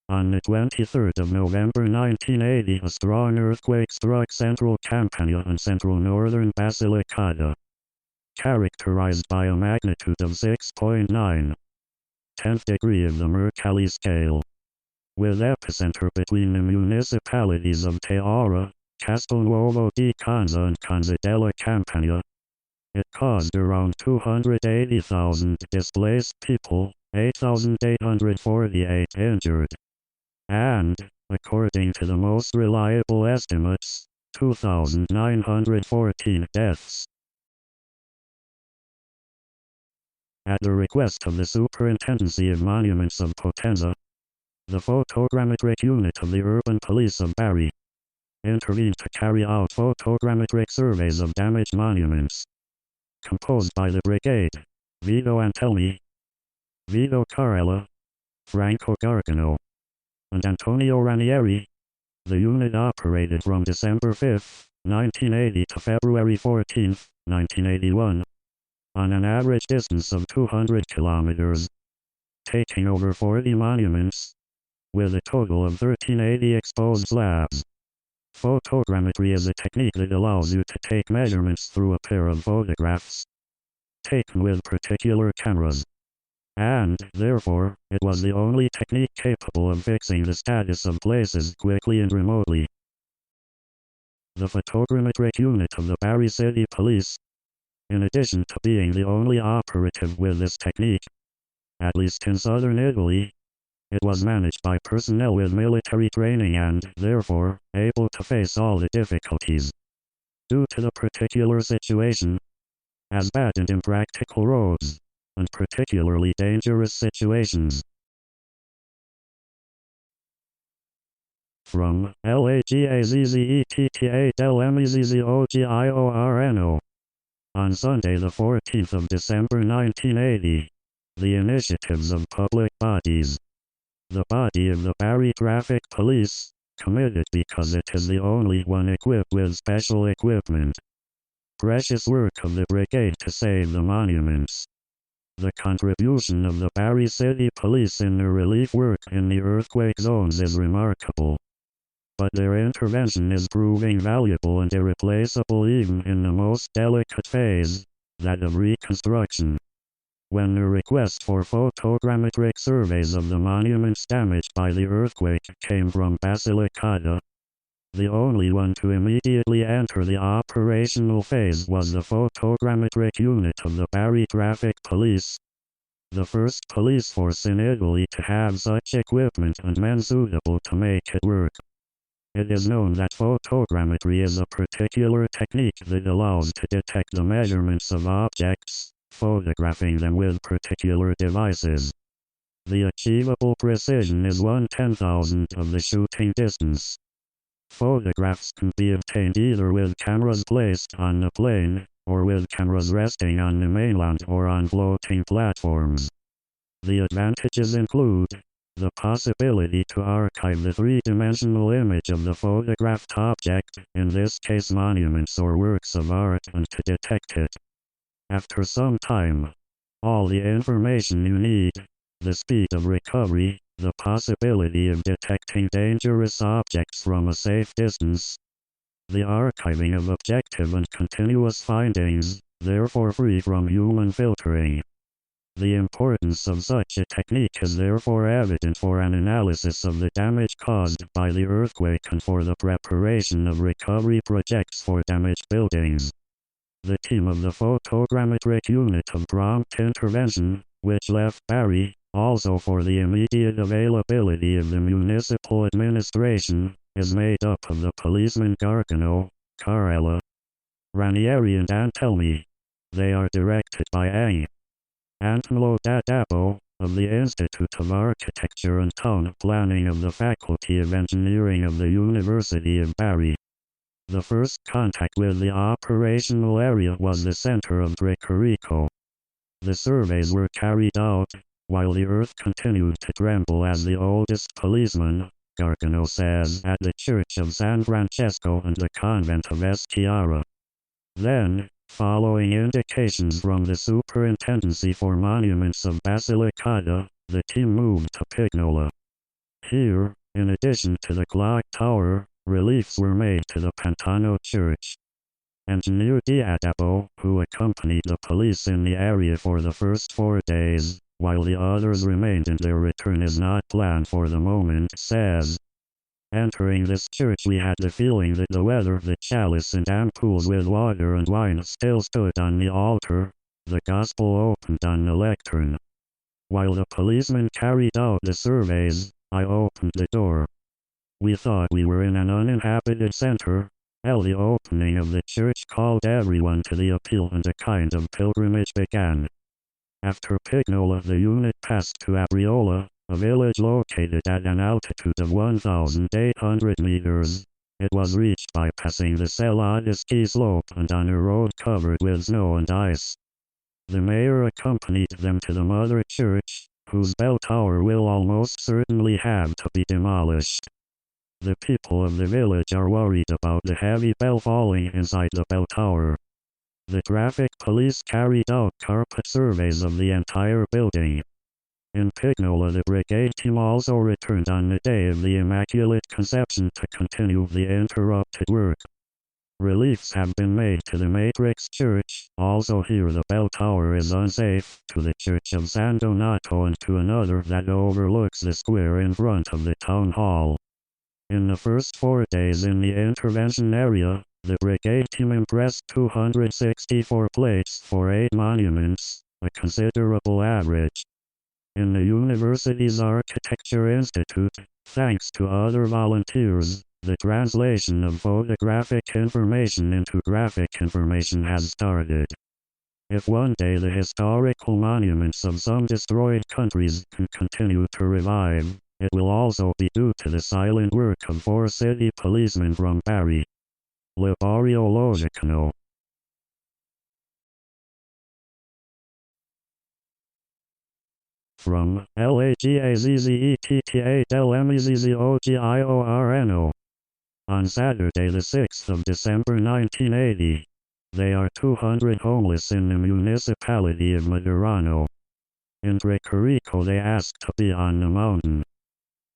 On the 23rd of November 1980, a strong earthquake struck central Campania and central northern Basilicata, characterized by a magnitude of 6.9, 10th degree of the Mercalli scale, with epicenter between the municipalities of Teara, Castelnuovo di Conza and Conza della Campania. It caused around 280,000 displaced people, 8,848 injured, and, according to the most reliable estimates, 2,914 deaths. At the request of the Superintendency of Monuments of Potenza, the Photogrammetric Unit of the Urban Police of Bari intervened to carry out photogrammetric surveys of damaged monuments, composed by the brigade, Vito Antelmi, Vito Carella, Franco Gargano, and Antonio Ranieri. The unit operated from December 5, 1980 to February 14, 1981, on an average distance of 200 kilometers, taking over 40 monuments, with a total of 1380 exposed slabs. Photogrammetry is a technique that allows you to take measurements through a pair of photographs, taken with particular cameras, and, therefore, it was the only technique capable of fixing the status of places quickly and remotely. The Photogrammetric Unit of the Bari City Police, in addition to being the only operative with this technique, at least in southern Italy, it was managed by personnel with military training and, therefore, able to face all the difficulties, due to the particular situation, as bad and impractical roads, and particularly dangerous situations. From LAGAZZETTA on Sunday the 14th of December 1980, the initiatives of public bodies. The body of the Bari Traffic Police, committed because it is the only one equipped with special equipment. Precious work of the brigade to save the monuments. The contribution of the Bari City Police in the relief work in the earthquake zones is remarkable, but their intervention is proving valuable and irreplaceable even in the most delicate phase, that of reconstruction. When the request for photogrammetric surveys of the monuments damaged by the earthquake came from Basilicata, the only one to immediately enter the operational phase was the Photogrammetric Unit of the Bari Traffic Police, the first police force in Italy to have such equipment and men suitable to make it work. It is known that photogrammetry is a particular technique that allows to detect the measurements of objects, photographing them with particular devices. The achievable precision is 1/10,000th of the shooting distance. Photographs can be obtained either with cameras placed on the plane, or with cameras resting on the mainland or on floating platforms. The advantages include the possibility to archive the three-dimensional image of the photographed object, in this case monuments or works of art, and to detect it after some time. All the information you need, the speed of recovery, the possibility of detecting dangerous objects from a safe distance, the archiving of objective and continuous findings, therefore free from human filtering. The importance of such a technique is therefore evident for an analysis of the damage caused by the earthquake and for the preparation of recovery projects for damaged buildings. The team of the Photogrammetric Unit of Prompt Intervention, which left Bari, also for the immediate availability of the municipal administration, is made up of the policemen Gargano, Carella, Ranieri and Antelmi. They are directed by Angelo Dadabo, of the Institute of Architecture and Town Planning of the Faculty of Engineering of the University of Bari. The first contact with the operational area was the center of Tricarico. The surveys were carried out, while the earth continued to tremble, as the oldest policeman, Gargano says, at the Church of San Francesco and the Convent of Chiara. Then, following indications from the Superintendency for Monuments of Basilicata, the team moved to Pignola. Here, in addition to the clock tower, reliefs were made to the Pantano Church. Engineer Diadabo, who accompanied the police in the area for the first 4 days, while the others remained and their return is not planned for the moment, says, "Entering this church we had the feeling that the weather, the chalice and ampoules with water and wine still stood on the altar, the gospel opened on the lectern. While the policeman carried out the surveys, I opened the door. We thought we were in an uninhabited center. The opening of the church called everyone to the appeal and a kind of pilgrimage began. After Pignola the unit passed to Abriola, a village located at an altitude of 1,800 meters. It was reached by passing the Selada ski slope and on a road covered with snow and ice. The mayor accompanied them to the mother church, whose bell tower will almost certainly have to be demolished. The people of the village are worried about the heavy bell falling inside the bell tower. The traffic police carried out carpet surveys of the entire building. In Pignola the brigade team also returned on the day of the Immaculate Conception to continue the interrupted work. Reliefs have been made to the Matrix Church, also here the bell tower is unsafe, to the Church of San Donato and to another that overlooks the square in front of the town hall. In the first 4 days in the intervention area, the brigade team impressed 264 plates for 8 monuments, a considerable average. In the university's Architecture Institute, thanks to other volunteers, the translation of photographic information into graphic information has started. If one day the historical monuments of some destroyed countries can continue to revive, it will also be due to the silent work of 4 city policemen from Bari. Le Barrio Logicano. From Lagazzettà del Mezzogiorno. On Saturday the 6th of December 1980. They are 200 homeless in the municipality of Maderano. In Trecarico they asked to be on the mountain.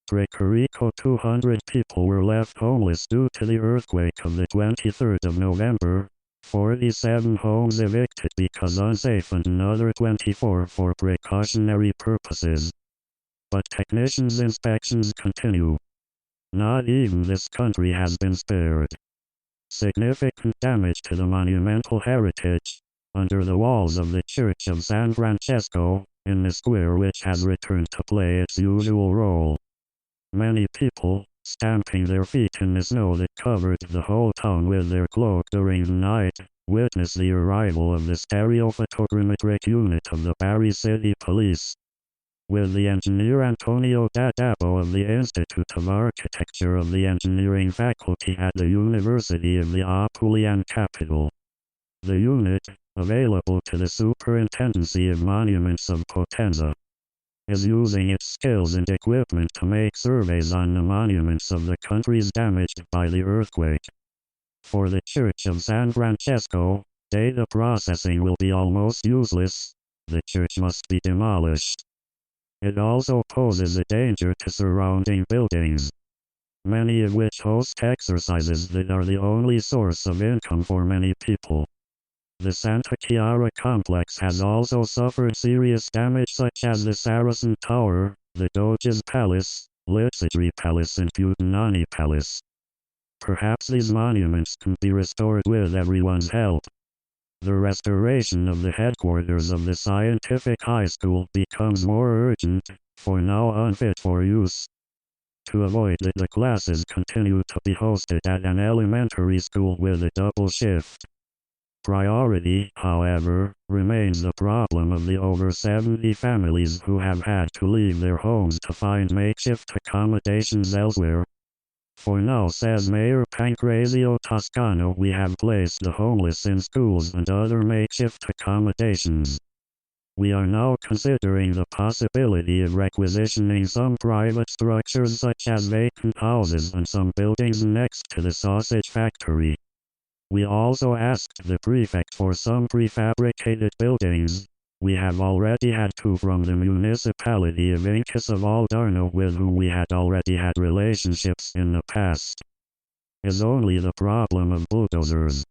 Trecarico 200 people were left homeless due to the earthquake of the 23rd of November, 47 homes evicted because unsafe and another 24 for precautionary purposes. But technicians' inspections continue. Not even this country has been spared. Significant damage to the monumental heritage, under the walls of the Church of San Francesco, in the square which has returned to play its usual role. Many people, stamping their feet in the snow that covered the whole town with their cloak during the night, witnessed the arrival of the Photogrammetric Unit of the Bari City Police. With the engineer Antonio Dadabo of the Institute of Architecture of the Engineering Faculty at the University of the Apulian capital. The unit, available to the Superintendency of Monuments of Potenza, is using its skills and equipment to make surveys on the monuments of the countries damaged by the earthquake. For the Church of San Francesco, data processing will be almost useless. The church must be demolished. It also poses a danger to surrounding buildings, many of which host exercises that are the only source of income for many people. The Santa Chiara complex has also suffered serious damage such as the Saracen Tower, the Doge's Palace, Lizigri Palace and Putanani Palace. Perhaps these monuments can be restored with everyone's help. The restoration of the headquarters of the scientific high school becomes more urgent, for now unfit for use. To avoid that the classes continue to be hosted at an elementary school with a double shift. Priority, however, remains the problem of the over 70 families who have had to leave their homes to find makeshift accommodations elsewhere. For now, says Mayor Pancrazio Toscano, we have placed the homeless in schools and other makeshift accommodations. We are now considering the possibility of requisitioning some private structures such as vacant houses and some buildings next to the sausage factory. We also asked the prefect for some prefabricated buildings, We have already had 2 from the municipality of Incas of Aldarno with whom we had already had relationships in the past. Is only the problem of bulldozers.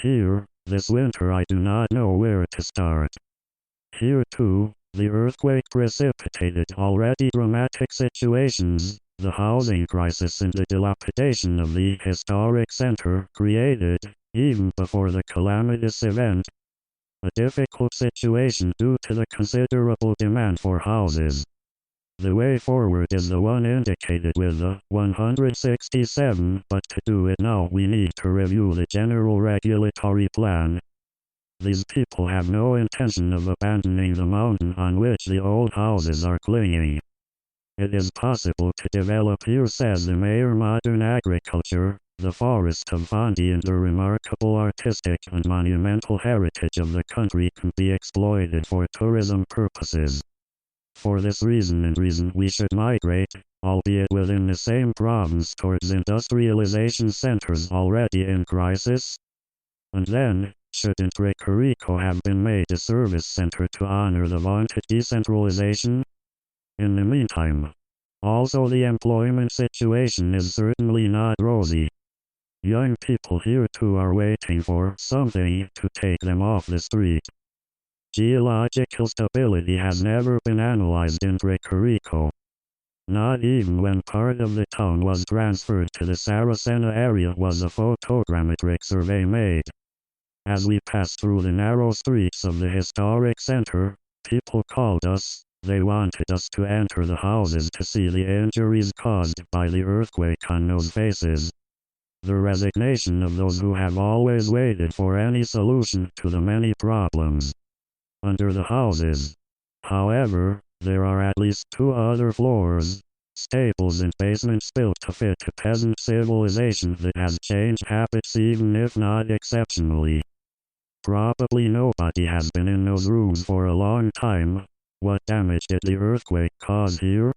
Here, this winter I do not know where to start. Here too, the earthquake precipitated already dramatic situations. The housing crisis and the dilapidation of the historic center created, even before the calamitous event, a difficult situation due to the considerable demand for houses. The way forward is the one indicated with the 167, but to do it now we need to review the general regulatory plan. These people have no intention of abandoning the mountain on which the old houses are clinging. It is possible to develop here, says the mayor, modern agriculture, the forest of Fondi, and the remarkable artistic and monumental heritage of the country can be exploited for tourism purposes. For this reason we should migrate, albeit within the same province, towards industrialization centers already in crisis. And then, shouldn't Recarico have been made a service center to honor the vaunted decentralization? In the meantime, also the employment situation is certainly not rosy. Young people here too are waiting for something to take them off the street. Geological stability has never been analyzed in Recarico. Not even when part of the town was transferred to the Saracena area was a photogrammetric survey made. As we passed through the narrow streets of the historic center, people called us. They wanted us to enter the houses to see the injuries caused by the earthquake on those faces. The resignation of those who have always waited for any solution to the many problems. Under the houses, however, there are at least 2 other floors, stables and basements built to fit a peasant civilization that has changed habits even if not exceptionally. Probably nobody has been in those rooms for a long time. What damage did the earthquake cause here?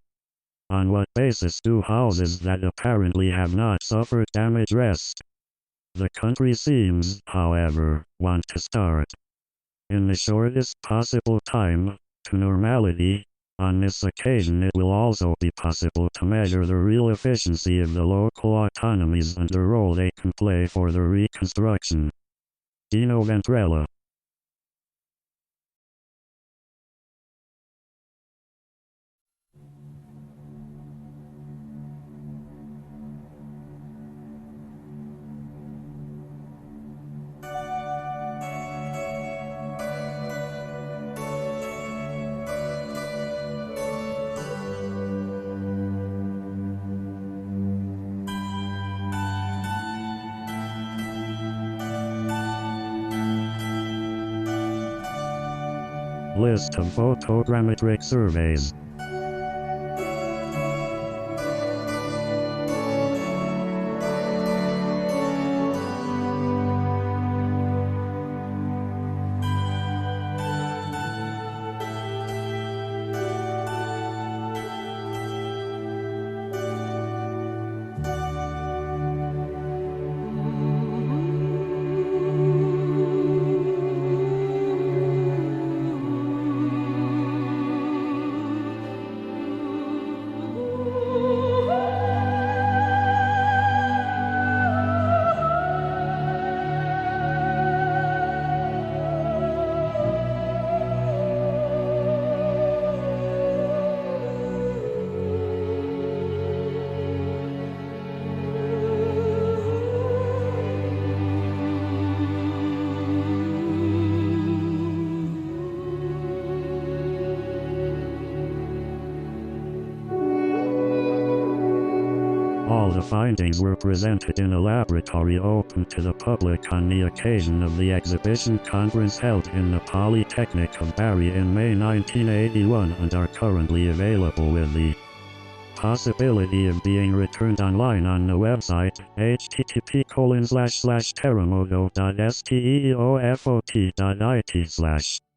On what basis do houses that apparently have not suffered damage rest? The country seems, however, want to start, in the shortest possible time, to normality. On this occasion it will also be possible to measure the real efficiency of the local autonomies and the role they can play for the reconstruction. Dino Ventrella. List of photogrammetric surveys. All the findings were presented in a laboratory open to the public on the occasion of the exhibition conference held in the Polytechnic of Bari in May 1981 and are currently available with the possibility of being returned online on the website http://terremoto.steeofot.it/